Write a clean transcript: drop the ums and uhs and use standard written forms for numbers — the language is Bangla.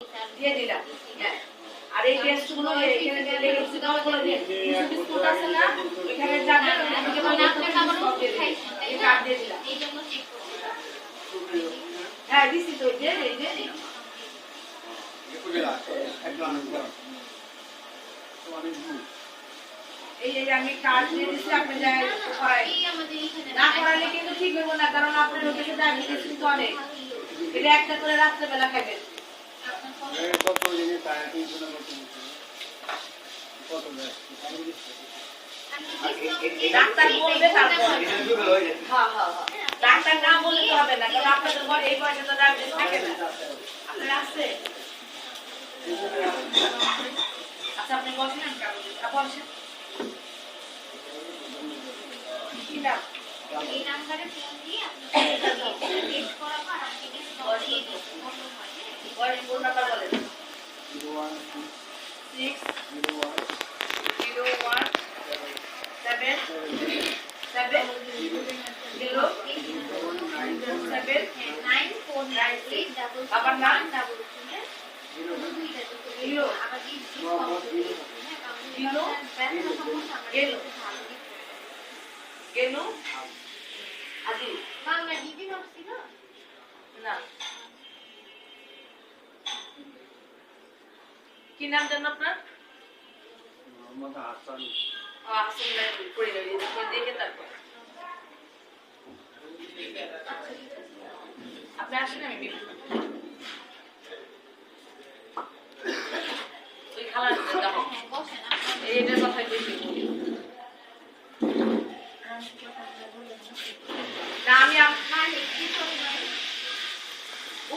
দিয়ে দিলাম। হ্যাঁ, আর এই টেস্টগুলো এখানে দিলে কিছু দাও করে দিন। বিস্কুট আছে না এখানে যাবে এদিকে মানে আপনাকে আবার এই কার্ড দিয়ে দিলাম। এই জন্য চেক করব। হ্যাঁ দিছি তো যে এই আমি কার্ড দিয়ে দিছি আপনি যাই করাই। না করালে কিন্তু ঠিক হবে না, কারণ আপনার ওদিকে ডায়াবেটিস কিন্তু অনেক। এটা একটা করে রাত্রে বেলা খাবেন। কত দিনে তাই টিউশন করতে কত দেয় ডাক্তার বলবে তারপর হ্যাঁ হ্যাঁ হ্যাঁ ডাক্তার না বললে তো হবে না, কারণ আপনাদের ঘরে এই বয়সে তো ডায়াবেটিস থাকে না। আপনার আছে? আচ্ছা আপনি বসেন আমি কাগজ বসেন। কি নাম? এই নাম্বারে ফোন দিয়ে আপনি টেস্ট করাবো আর আপনি টেস্ট করিয়ে দিন কত হয়। বলেন কোন নাম্বার বলেন? 0160177079498 আবার নাম কেন আজি বাংলা ডিবি নরসি না না কি নাম জানেন আপনার? মোহাম্মদ হাসান। হাসান লাগবে পড়ে যাবে দেখে তারপর আপনি আসেন আমি